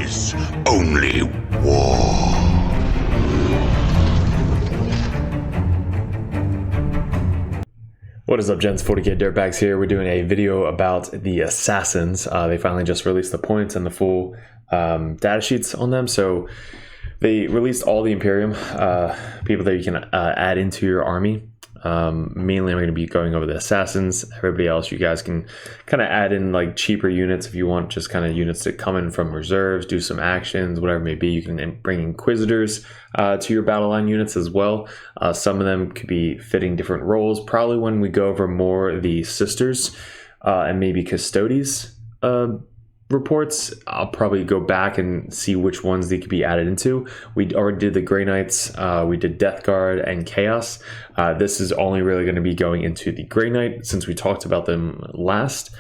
is only war. What is up, gents? 40k Dirtbags here. We're doing a video about the Assassins. They finally just released the points and the full data sheets on them. So they released all the Imperium people that you can add into your army. Mainly I'm going to be going over the Assassins. Everybody else, you guys can kind of add in like cheaper units if you want, just kind of units that come in from reserves, do some actions, whatever it may be. You can bring Inquisitors to your battle line units as well. Some of them could be fitting different roles. Probably when we go over more the Sisters and maybe Custodes reports, I'll probably go back and see which ones they could be added into. We already did the Grey Knights, we did Death Guard and Chaos. This is only really going to be going into the Grey Knight since we talked about them last.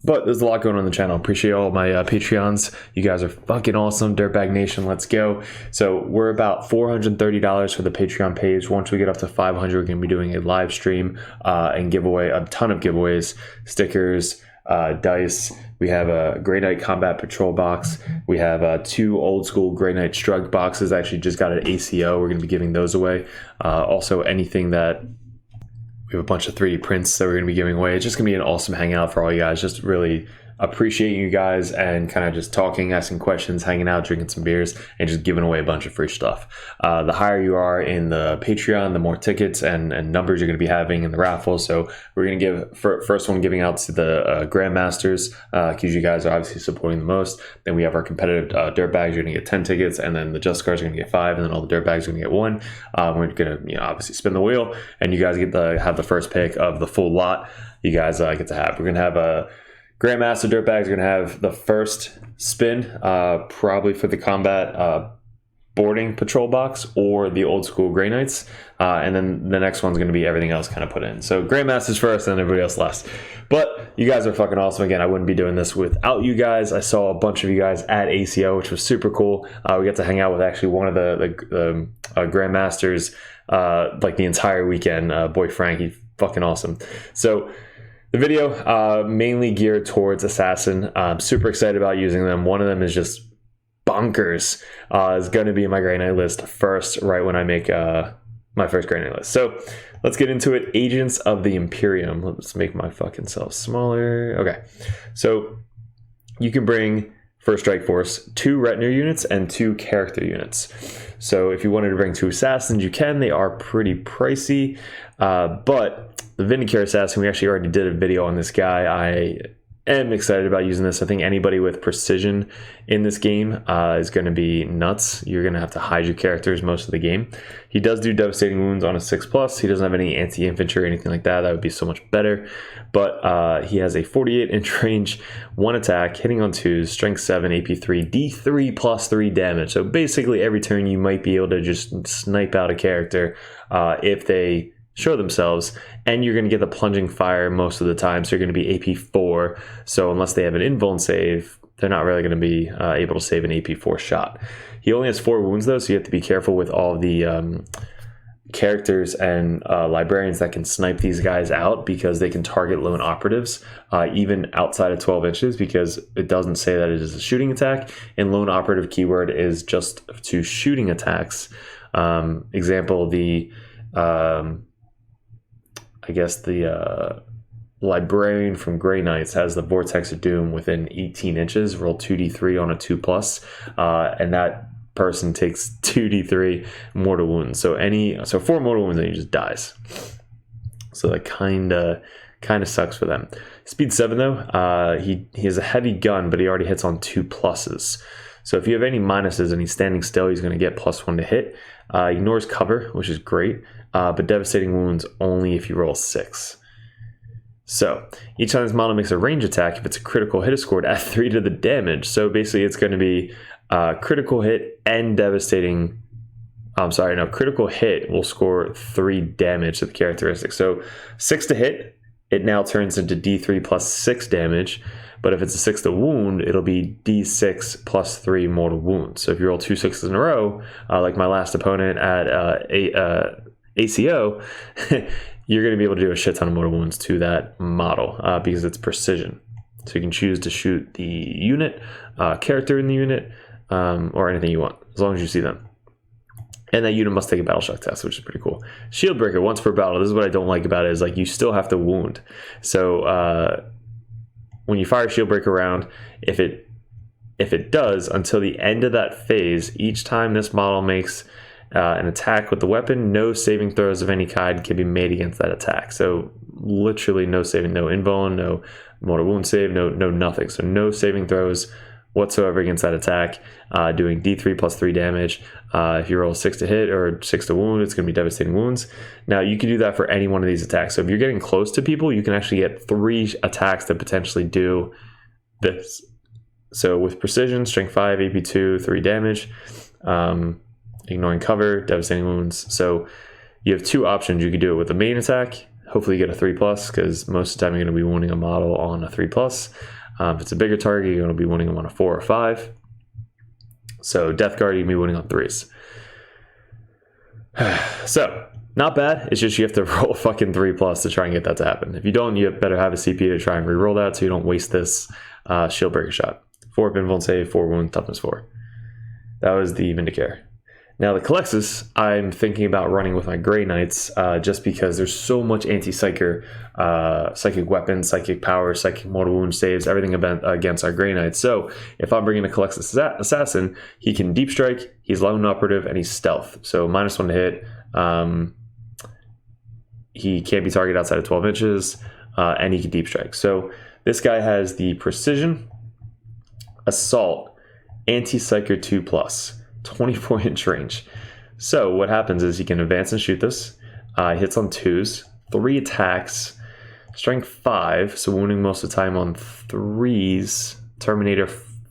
But there's a lot going on the channel. Appreciate all my Patreons. You guys are fucking awesome. Dirtbag Nation, let's go. So we're about $430 for the Patreon page. Once we get up to 500, we're going to be doing a live stream and give away a ton of giveaways, stickers, dice. We have a Grey Knight Combat Patrol box. We have 2 old school Grey Knight Strug boxes. Actually just got an ACO. We're going to be giving those away. Also anything that we have a bunch of 3D prints that we're going to be giving away. It's just going to be an awesome hangout for all you guys. Just really appreciate you guys and kind of just talking, asking questions, hanging out, drinking some beers, and just giving away a bunch of free stuff. The higher you are in the Patreon, the more tickets and numbers you're going to be having in the raffle. So we're going to give first one giving out to the Grandmasters because you guys are obviously supporting the most. Then we have our competitive Dirtbags. You're going to get 10 tickets, and then the Justicars are going to get 5, and then all the Dirtbags are going to get 1. We're going to obviously spin the wheel, and you guys get to have the first pick of the full lot. You guys get to have. We're going to have a Grandmaster Dirtbags are going to have the first spin, probably for the combat boarding patrol box or the old school Grey Knights. And then the next one's going to be everything else kind of put in. So Grandmasters first and everybody else last. But you guys are fucking awesome. Again, I wouldn't be doing this without you guys. I saw a bunch of you guys at ACO, which was super cool. We got to hang out with actually one of the Grandmasters like the entire weekend. Boy Frank, he's fucking awesome. So the video mainly geared towards Assassin. I'm super excited about using them. One of them is just bonkers. Is going to be in my Grey Knight list first, right when I make my first Grey Knight list. So let's get into it. Agents of the Imperium. Let's make my fucking self smaller. Okay, so you can bring First Strike Force 2 retinue units and 2 character units. So if you wanted to bring 2 assassins, you can. They are pretty pricey, but the Vindicare Assassin, we actually already did a video on this guy. I am excited about using this. I think anybody with precision in this game is going to be nuts. You're going to have to hide your characters most of the game. He does do devastating wounds on a 6+. He doesn't have any anti-infantry or anything like that. That would be so much better. But he has a 48-inch range, 1 attack, hitting on 2s, strength 7, AP 3, D3 plus 3 damage. So basically every turn you might be able to just snipe out a character if they show themselves, and you're going to get the plunging fire most of the time, so you're going to be AP 4. So unless they have an invuln save, they're not really going to be able to save an AP 4 shot. He only has 4 wounds though, so you have to be careful with all of the characters and librarians that can snipe these guys out, because they can target lone operatives even outside of 12 inches, because it doesn't say that it is a shooting attack, and lone operative keyword is just to shooting attacks. Example, the I guess the librarian from Grey Knights has the Vortex of Doom within 18 inches, roll 2d3 on a 2+, and that person takes 2d3 mortal wounds. So 4 mortal wounds and he just dies. So that kind of sucks for them. Speed 7 though, he has a heavy gun, but he already hits on 2+. So if you have any minuses and he's standing still, he's going to get +1 to hit. Ignores cover, which is great, but devastating wounds only if you roll 6. So each time this model makes a range attack, if it's a critical hit, is scored, add 3 to the damage. So basically it's going to be critical hit and devastating. Critical hit will score 3 damage to the characteristic. So 6 to hit, it now turns into D3 plus 6 damage. But if it's a 6 to wound, it'll be D6 plus 3 mortal wounds. So if you roll 2 6s in a row, like my last opponent at ACO, you're going to be able to do a shit ton of mortal wounds to that model because it's precision. So you can choose to shoot the unit, character in the unit, or anything you want, as long as you see them. And that unit must take a battle shock test, which is pretty cool. Shield breaker, once per battle. This is what I don't like about it, is like you still have to wound. So when you fire a shield breaker round, if it does, until the end of that phase, each time this model makes an attack with the weapon, no saving throws of any kind can be made against that attack. So literally no saving, no invuln, no mortal wound save, no nothing. So no saving throws whatsoever against that attack, doing D3 plus 3 damage. If you roll 6 to hit or 6 to wound, it's going to be devastating wounds. Now you can do that for any one of these attacks. So if you're getting close to people, you can actually get 3 attacks that potentially do this. So with precision, strength 5, AP 2, 3 damage, ignoring cover, devastating wounds. So you have 2 options. You could do it with the main attack. Hopefully you get a 3+, because most of the time you're going to be wounding a model on a 3+. If it's a bigger target, you're going to be winning them on a 4 or 5. So Death Guard, you can be winning on 3s. So, not bad. It's just you have to roll fucking 3+ to try and get that to happen. If you don't, you better have a CP to try and reroll that so you don't waste this shield breaker shot. 4 invuln save, 4 wound, toughness 4. That was the Vindicare. Now the Culexus, I'm thinking about running with my Grey Knights, just because there's so much anti-psychic weapons, psychic power, psychic mortal wound saves, everything against our Grey Knights. So if I'm bringing a Culexus Assassin, he can deep strike, he's lone operative, and he's stealth. So -1 to hit. He can't be targeted outside of 12 inches, and he can deep strike. So this guy has the precision, assault, anti-psychic 2+. 24-inch range. So what happens is he can advance and shoot this. Hits on 2s, 3 attacks, strength 5, so wounding most of the time on 3s, Terminator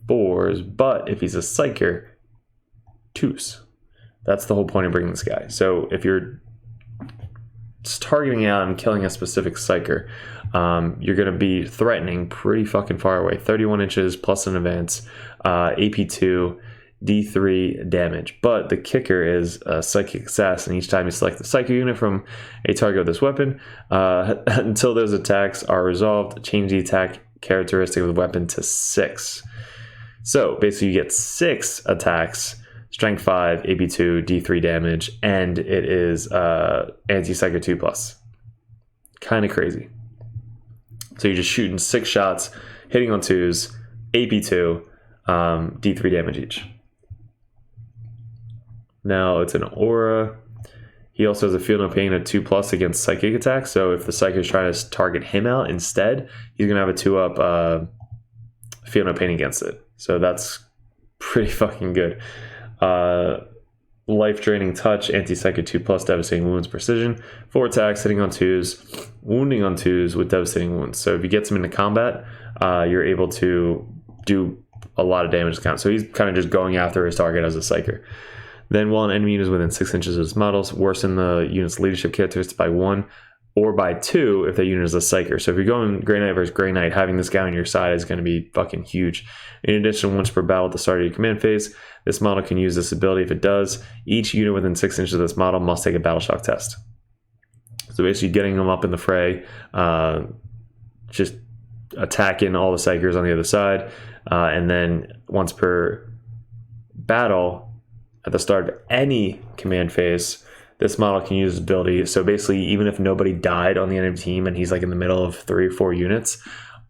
4s, but if he's a psyker, 2s. That's the whole point of bringing this guy. So if you're just targeting out and killing a specific psyker, you're going to be threatening pretty fucking far away. 31 inches plus an advance, AP 2, D3 damage. But the kicker is a Psychic Assassin. Each time you select the Psychic unit from a target with this weapon, until those attacks are resolved, change the attack characteristic of the weapon to 6. So basically you get 6 attacks, strength 5, AP 2, D3 damage, and it is anti-psychic 2+. Kind of crazy. So you're just shooting 6 shots, hitting on 2s, AP 2, D3 damage each. Now it's an aura. He also has a feel no pain at 2+ against psychic attacks. So if the psychic is trying to target him out instead, he's gonna have a 2+ feel no pain against it. So that's pretty fucking good. Life draining touch, anti-psychic 2+, devastating wounds, precision, 4 attacks, hitting on 2s, wounding on 2s with devastating wounds. So if he gets him into combat, you're able to do a lot of damage to count. So he's kind of just going after his target as a psyker. Then while an enemy unit is within 6 inches of his models, worsen the unit's leadership characteristics by 1 or by 2 if that unit is a psyker. So if you're going Grey Knight versus Grey Knight, having this guy on your side is going to be fucking huge. In addition, once per battle at the start of your command phase, this model can use this ability. If it does, each unit within 6 inches of this model must take a battle shock test. So basically getting them up in the fray, just attacking all the psykers on the other side, and then once per battle, at the start of any command phase, this model can use this ability. So basically, even if nobody died on the enemy team and he's like in the middle of 3 or 4 units,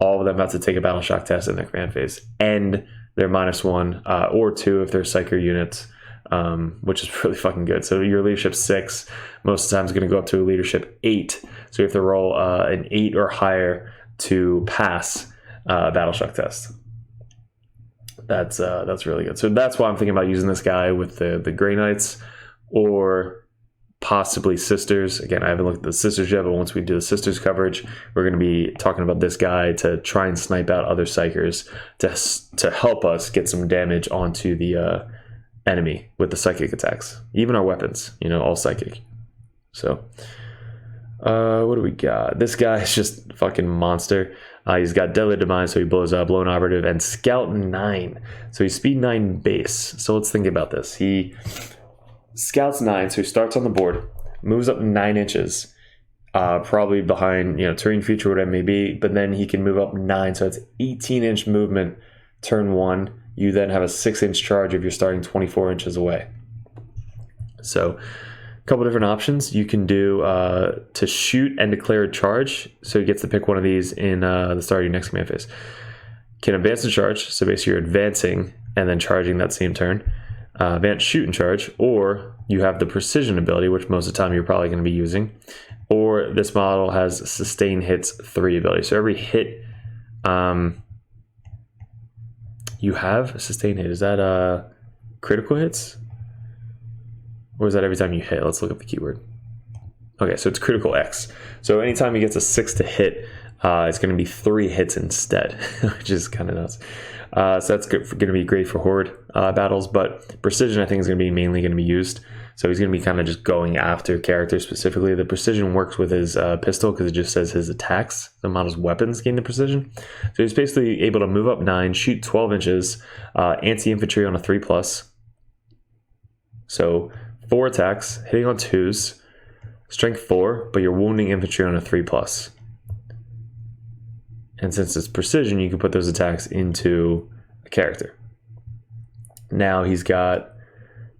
all of them have to take a battle shock test in their command phase. And they're -1 or 2 if they're psyker units, which is really fucking good. So your leadership 6, most of the time is going to go up to a leadership 8. So you have to roll an 8 or higher to pass a battle shock test. That's really good. So that's why I'm thinking about using this guy with the Grey Knights or possibly Sisters. Again, I haven't looked at the Sisters yet, but once we do the Sisters coverage, we're going to be talking about this guy to try and snipe out other psykers to help us get some damage onto the enemy with the psychic attacks. Even our weapons, all psychic. So what do we got? This guy is just a fucking monster. He's got Deadly Demise, so he blows up, Lone Operative, and Scout 9. So he's Speed 9 base. So let's think about this. He Scouts 9, so he starts on the board, moves up 9 inches, probably behind, terrain feature, whatever it may be, but then he can move up 9, so it's 18-inch movement turn 1. You then have a 6-inch charge if you're starting 24 inches away. So a couple different options you can do to shoot and declare a charge. So he gets to pick one of these in the start of your next command phase. Can advance the charge, so basically you're advancing and then charging that same turn. Advance, shoot, and charge, or you have the precision ability, which most of the time you're probably going to be using, or this model has sustain hits 3 ability. So every hit you have a sustain hit. Is that critical hits? Or is that every time you hit? Let's look up the keyword. Okay, so it's critical X. So anytime he gets a 6 to hit, it's going to be 3 hits instead, which is kind of nuts. So that's going to be great for horde battles, but precision I think is going to be mainly going to be used. So he's going to be kind of just going after characters specifically. The precision works with his pistol because it just says his attacks. The model's weapons gain the precision. So he's basically able to move up 9, shoot 12 inches, anti-infantry on a 3+. So 4 attacks, hitting on 2s, strength 4, but you're wounding infantry on a 3+. And since it's precision, you can put those attacks into a character. Now he's got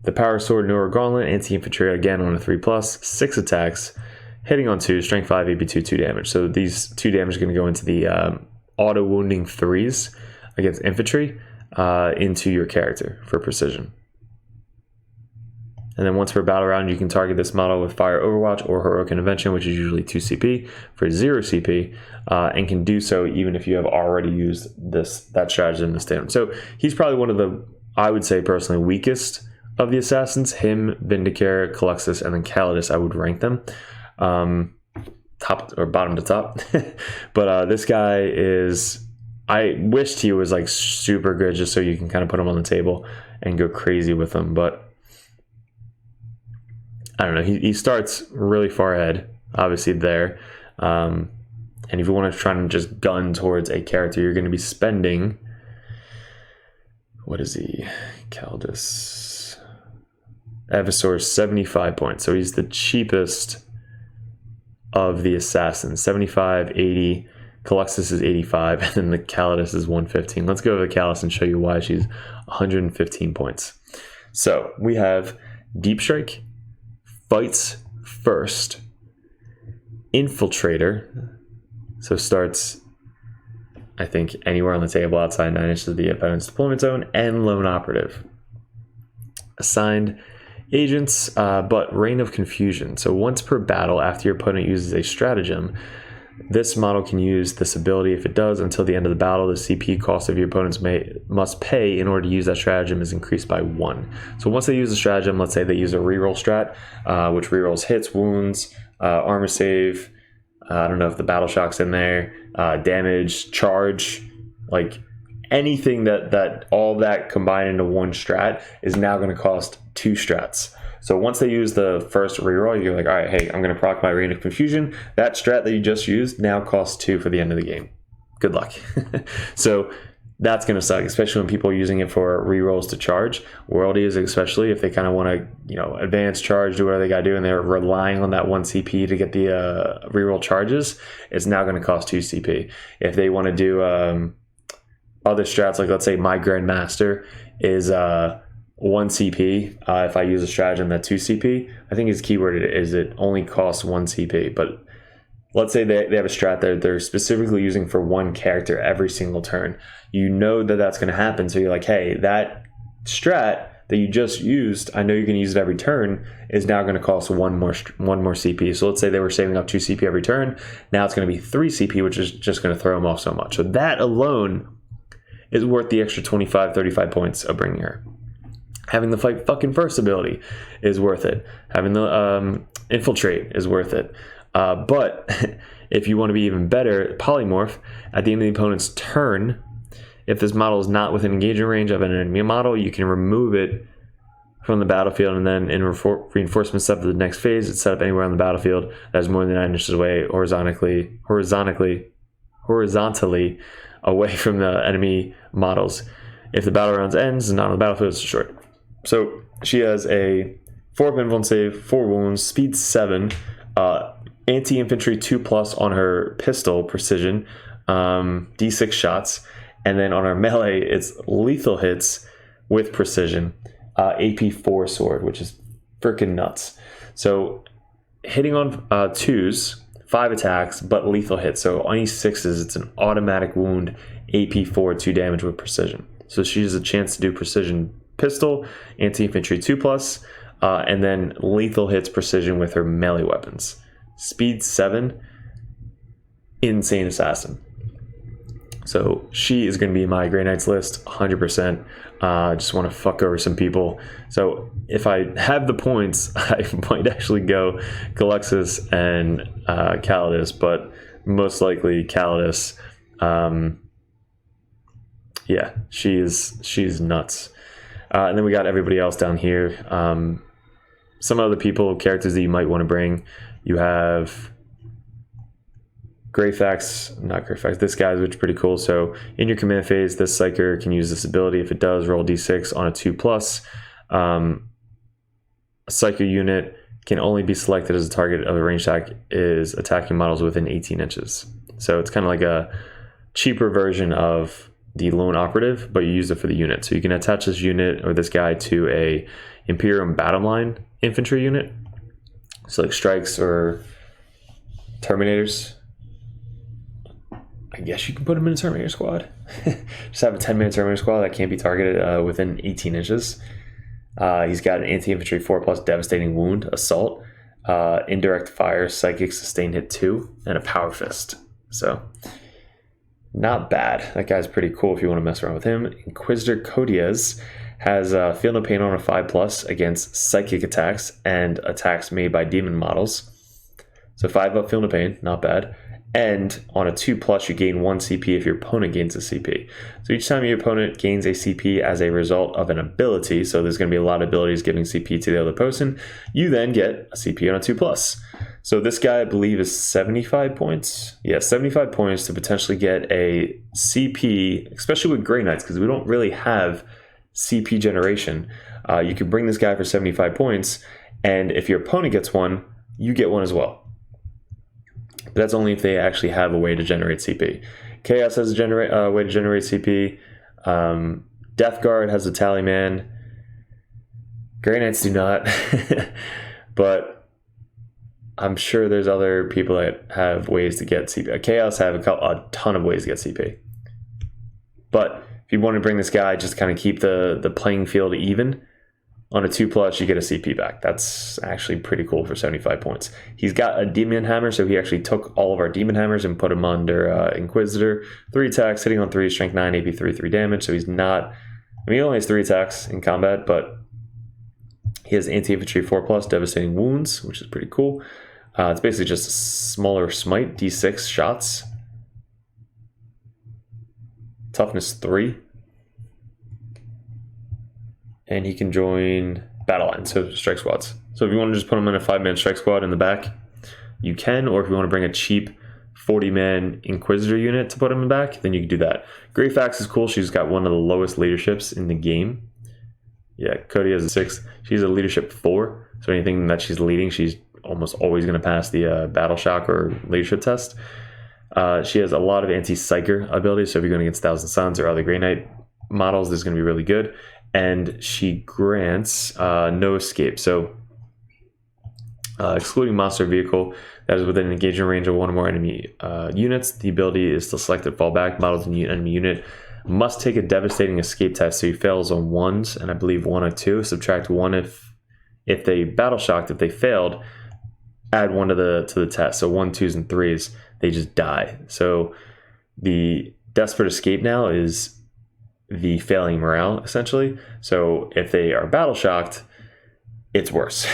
the Power Sword, Nora Gauntlet, Anti-Infantry again on a 3+, 6 attacks, hitting on 2, strength 5, AP2, 2 damage. So these 2 damage are going to go into the auto wounding 3s against infantry into your character for precision. And then once per battle round, you can target this model with Fire Overwatch or Heroic Intervention, which is usually 2 CP for 0 CP, and can do so even if you have already used that strategy in the standard. So he's probably one of the, I would say personally, weakest of the assassins. Him, Vindicare, Culexus, and then Callidus, I would rank them top or bottom to top. But this guy is, I wished he was like super good just so you can kind of put him on the table and go crazy with him, but I don't know. He starts really far ahead, obviously there. And if you want to try and just gun towards a character, you're going to be spending, what is he? Callidus. Eversor 75 points. So he's the cheapest of the assassins. 75, 80. Culexus is 85, and then the Callidus is 115. Let's go to the Callidus and show you why she's 115 points. So we have Deep Strike, Fights First, Infiltrator, so starts, I think, anywhere on the table outside 9 inches of the opponent's deployment zone, and Lone Operative. Assigned agents, but Reign of Confusion. So once per battle, after your opponent uses a stratagem, this model can use this ability. If it does, until the end of the battle, the CP cost of your opponents must pay in order to use that stratagem is increased by 1. So once they use a stratagem, let's say they use a reroll strat, which rerolls hits, wounds, armor save, I don't know if the battle shock's in there, damage, charge, like anything that all that combined into one strat is now going to cost 2 strats. So once they use the first reroll, you're like, all right, hey, I'm going to proc my Reign of Confusion. That strat that you just used now costs 2 for the end of the game. Good luck. So that's going to suck, especially when people are using it for rerolls to charge. Worldies, especially if they kind of want to, advance charge, do whatever they got to do, and they're relying on that 1 CP to get the reroll charges, it's now going to cost 2 CP. If they want to do other strats, like let's say my Grandmaster is 1 CP. If I use a stratagem that 2 CP, I think his keyword is it only costs 1 CP. But let's say they have a strat that they're specifically using for 1 character every single turn. You know that's going to happen. So you're like, hey, that strat that you just used, I know you're going to use it every turn, is now going to cost 1 more CP. So let's say they were saving up 2 CP every turn. Now it's going to be 3 CP, which is just going to throw them off so much. So that alone is worth the extra 25, 35 points of bringing her. Having the Fight Fucking First ability is worth it. Having the Infiltrate is worth it. But if you want to be even better, Polymorph, at the end of the opponent's turn, if this model is not within engagement range of an enemy model, you can remove it from the battlefield, and then in reinforcement step to the next phase, it's set up anywhere on the battlefield that is more than 9 inches away horizontally away from the enemy models. If the battle round ends and not on the battlefield, it's destroyed. So she has a 4 pinfall save, 4 wounds, speed 7, Anti-infantry 2+ on her pistol precision, D6 shots, and then on her melee it's lethal hits with precision, AP 4 sword, which is freaking nuts. So hitting on 2s, 5 attacks, but lethal hits. So on any 6s, it's an automatic wound, AP 4, 2 damage with precision. So she has a chance to do precision pistol, anti-infantry 2+, and then lethal hits precision with her melee weapons. Speed 7, insane assassin. So she is going to be my Grey Knights list, 100%. Just want to fuck over some people. So if I have the points, I might actually go Culexus and Callidus, but most likely Callidus. Yeah, she's nuts. And then we got everybody else down here. Some other people, characters that you might want to bring. You have this guy's, which is pretty cool. So in your command phase, this Psyker can use this ability. If it does, roll D6 on a 2+. A Psyker unit can only be selected as a target of a ranged attack is attacking models within 18 inches. So it's kind of like a cheaper version of the lone operative, but you use it for the unit. So you can attach this unit or this guy to a Imperium battle line infantry unit. So like strikes or Terminators. I guess you can put him in a Terminator squad. Just have a 10-man Terminator squad that can't be targeted within 18 inches. He's got an anti-infantry 4+ devastating wound, assault, indirect fire, psychic sustain hit 2, and a power fist. So not bad. That guy's pretty cool if you want to mess around with him. Inquisitor Codiez has Feel No Pain on a 5+ against psychic attacks and attacks made by demon models. So 5 up Feel No Pain, not bad. And on a 2+, you gain 1 CP if your opponent gains a CP. So each time your opponent gains a CP as a result of an ability, so there's going to be a lot of abilities giving CP to the other person, you then get a CP on a 2+. So this guy, I believe, is 75 points. Yeah, 75 points to potentially get a CP, especially with Grey Knights, because we don't really have CP generation. You can bring this guy for 75 points, and if your opponent gets one, you get one as well. But that's only if they actually have a way to generate CP. Chaos has a way to generate CP. Death Guard has a tally man. Grey Knights do not. But I'm sure there's other people that have ways to get CP. Chaos have a ton of ways to get CP. But if you want to bring this guy, just kind of keep the playing field even, on a 2+, you get a CP back. That's actually pretty cool for 75 points. He's got a Demon Hammer, so he actually took all of our Demon Hammers and put them under Inquisitor. 3 attacks, hitting on 3, strength 9, AP 3 damage. So he's not... I mean, he only has 3 attacks in combat, but he has anti-infantry 4+, devastating wounds, which is pretty cool. It's basically just a smaller smite, D6 shots. Toughness 3. And he can join battle lines, so strike squads. So if you want to just put him in a 5-man strike squad in the back, you can. Or if you want to bring a cheap 40-man Inquisitor unit to put him in the back, then you can do that. Greyfax is cool. She's got one of the lowest leaderships in the game. Yeah, Cody has a 6. She's a leadership 4. So anything that she's leading, she's almost always going to pass the battle shock or leadership test. She has a lot of anti-psyker abilities. So if you're going against Thousand Suns or other Grey Knight models, this is going to be really good. And she grants no escape. So excluding monster vehicle that is within an engagement range of 1 or more enemy units, the ability is to select a fallback. Models in the enemy unit must take a devastating escape test. So he fails on 1s, and I believe 1 or 2. Subtract 1 if they battle shocked. If they failed, add 1 to the test. So 1, 2s, and 3s, they just die. So the desperate escape now is the failing morale, essentially. So if they are battle shocked, it's worse.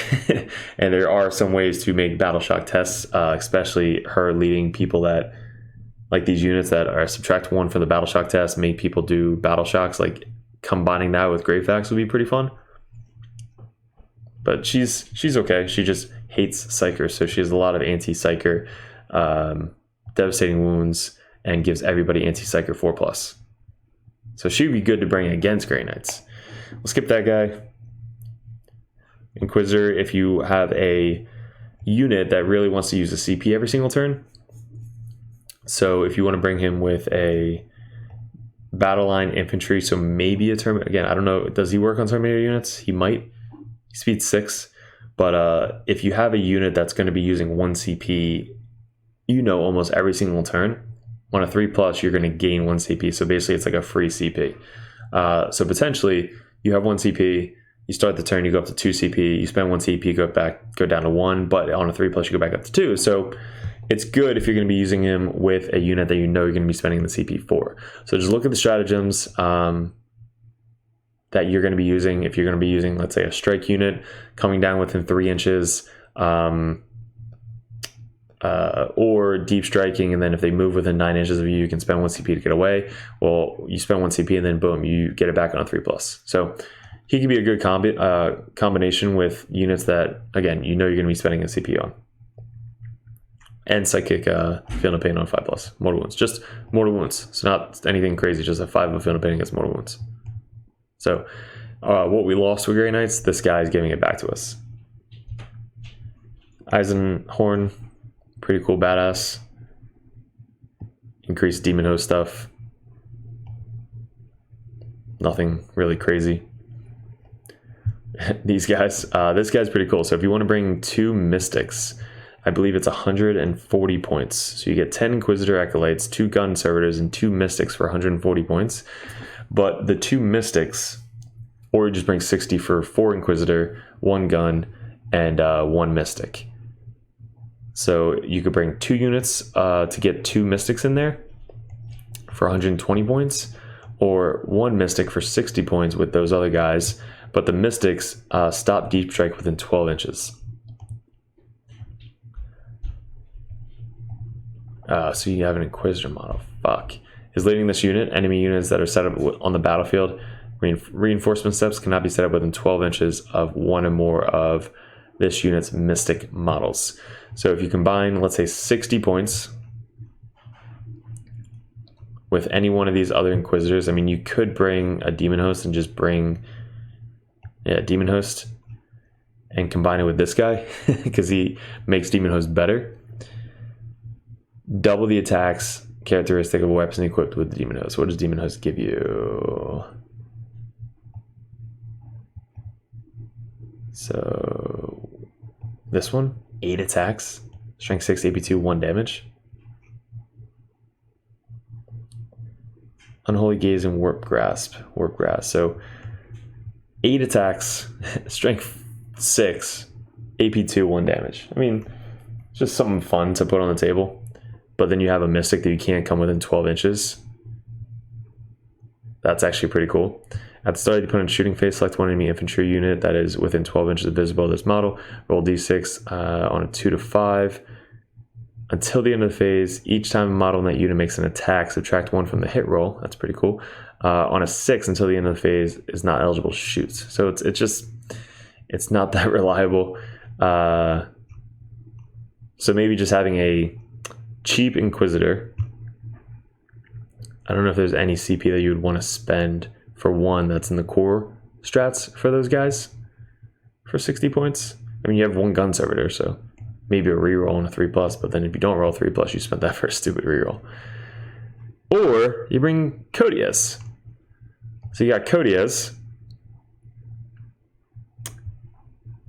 And there are some ways to make battle shock tests, especially her leading people that, like these units that are subtract 1 for the battle shock test, make people do battle shocks. Like combining that with Greyfax would be pretty fun. But she's okay. She just hates Psyker, so she has a lot of anti-Psyker, devastating wounds, and gives everybody anti-Psyker 4+. So she would be good to bring against Grey Knights. We'll skip that guy. Inquisitor, if you have a unit that really wants to use a CP every single turn. So if you want to bring him with a battle line infantry, so maybe a Terminator, again, I don't know, does he work on Terminator units? He might. He's speed 6, but if you have a unit that's going to be using 1 CP, you know, almost every single turn, on a 3+, you're going to gain 1 CP, so basically it's like a free CP. So potentially, you have 1 CP, you start the turn, you go up to 2 CP, you spend 1 CP, go down to 1, but on a 3+, you go back up to 2, so it's good if you're going to be using him with a unit that you know you're going to be spending the CP for. So just look at the stratagems that you're going to be using. If you're going to be using, let's say, a strike unit coming down within 3 inches, or deep striking, and then if they move within 9 inches of you, you can spend 1 CP to get away. Well, you spend 1 CP and then boom, you get it back on a 3+. So he can be a good combination with units that, again, you know you're going to be spending a CP on. And psychic feeling pain on 5+. Mortal wounds. Just mortal wounds. It's not anything crazy, just a 5 of feeling pain against mortal wounds. So what we lost with Grey Knights, this guy is giving it back to us. Eisenhorn, pretty cool badass. Increased demon host stuff. Nothing really crazy. These guys, this guy's pretty cool. So if you want to bring 2 mystics, I believe it's 140 points. So you get 10 Inquisitor Acolytes, 2 Gun Servitors, and 2 Mystics for 140 points. But the 2 Mystics, or you just bring 60 for 4 Inquisitor, 1 Gun, and 1 Mystic. So you could bring 2 units to get 2 Mystics in there for 120 points, or 1 Mystic for 60 points with those other guys. But the Mystics stop deep strike within 12 inches. So you have an Inquisitor model. Fuck. Is leading this unit. Enemy units that are set up on the battlefield. Reinforcement steps cannot be set up within 12 inches of 1 or more of this unit's Mystic models. So if you combine, let's say, 60 points with any one of these other Inquisitors, I mean, you could bring a Demon Host and just bring, Demon Host and combine it with this guy because he makes Demon Host better. Double the attacks characteristic of a weapon equipped with the Demon Host. What does Demon Host give you? So this one, 8 attacks, strength 6, AP 2, 1 damage. Unholy Gaze and Warp Grasp. So 8 attacks, strength 6, AP 2, 1 damage. I mean, it's just something fun to put on the table. But then you have a Mystic that you can't come within 12 inches. That's actually pretty cool. At the start of the opponent's shooting phase, select one enemy infantry unit that is within 12 inches of visible of this model. Roll d6 on a 2 to 5. Until the end of the phase, each time a model in that unit makes an attack, subtract 1 from the hit roll. That's pretty cool. On a 6, until the end of the phase, is not eligible to shoot. So it's not that reliable. So maybe just having a cheap Inquisitor. I don't know if there's any CP that you would want to spend for one that's in the core strats for those guys for 60 points. I mean, you have 1 Gun Servitor, so maybe a reroll and a 3+, but then if you don't roll 3+, you spent that for a stupid reroll. Or you bring Codius. So you got Codius.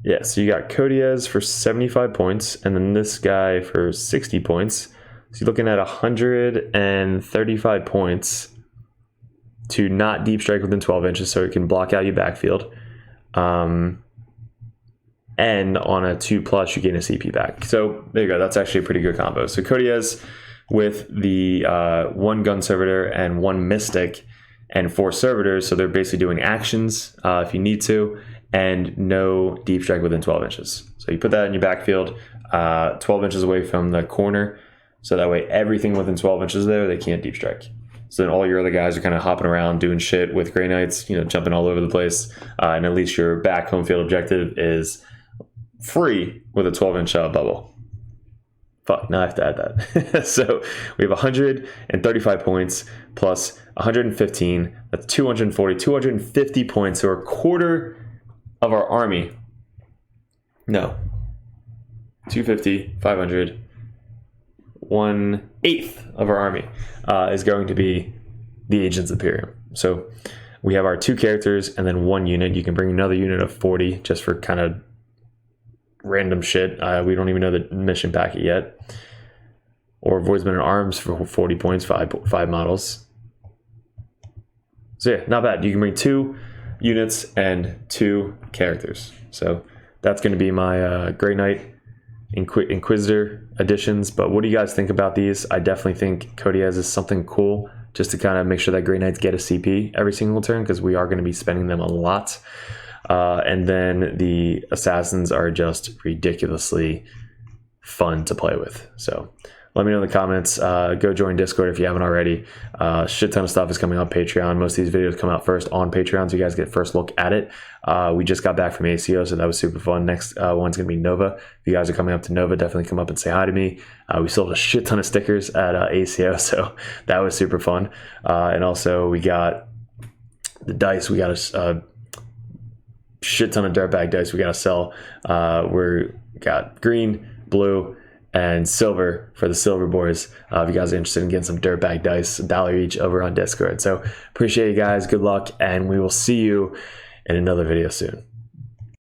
Yeah, so you got Codius for 75 points, and then this guy for 60 points. So you're looking at 135 points to not deep strike within 12 inches, so it can block out your backfield. And on a 2+, you gain a CP back. So there you go. That's actually a pretty good combo. So Codius with the 1 Gun Servitor and 1 Mystic and 4 Servitors. So they're basically doing actions if you need to, and no deep strike within 12 inches. So you put that in your backfield, 12 inches away from the corner. So that way everything within 12 inches there, they can't deep strike. So then all your other guys are kind of hopping around doing shit with Grey Knights, jumping all over the place. And at least your back home field objective is free with a 12-inch bubble. Fuck, now I have to add that. So we have 135 points plus 115. That's 240, 250 points. So a quarter of our army. No. 250, 500, 1/8 of our army is going to be the Agents of Imperium. So we have our 2 characters and then 1 unit. You can bring another unit of 40 just for kind of random shit. We don't even know the mission packet yet. Or Voidsmen and Arms for 40 points, 5 models. So yeah, not bad. You can bring 2 units and 2 characters. So that's going to be my Grey Knight Inquisitor additions. But what do you guys think about these? I definitely think Codiaz is something cool, just to kind of make sure that Grey Knights get a CP every single turn, because we are going to be spending them a lot. And then the Assassins are just ridiculously fun to play with. So let me know in the comments. Go join Discord if you haven't already. Shit ton of stuff is coming on Patreon. Most of these videos come out first on Patreon, so you guys get first look at it. We just got back from ACO, so that was super fun. Next one's going to be Nova. If you guys are coming up to Nova, definitely come up and say hi to me. We sold a shit ton of stickers at ACO, so that was super fun. And also we got the dice. We got a shit ton of dirtbag dice we got to sell. We got green, blue, and silver for the silver boys. If you guys are interested in getting some dirtbag dice, $1 each over on Discord. So appreciate you guys. Good luck, and we will see you in another video soon.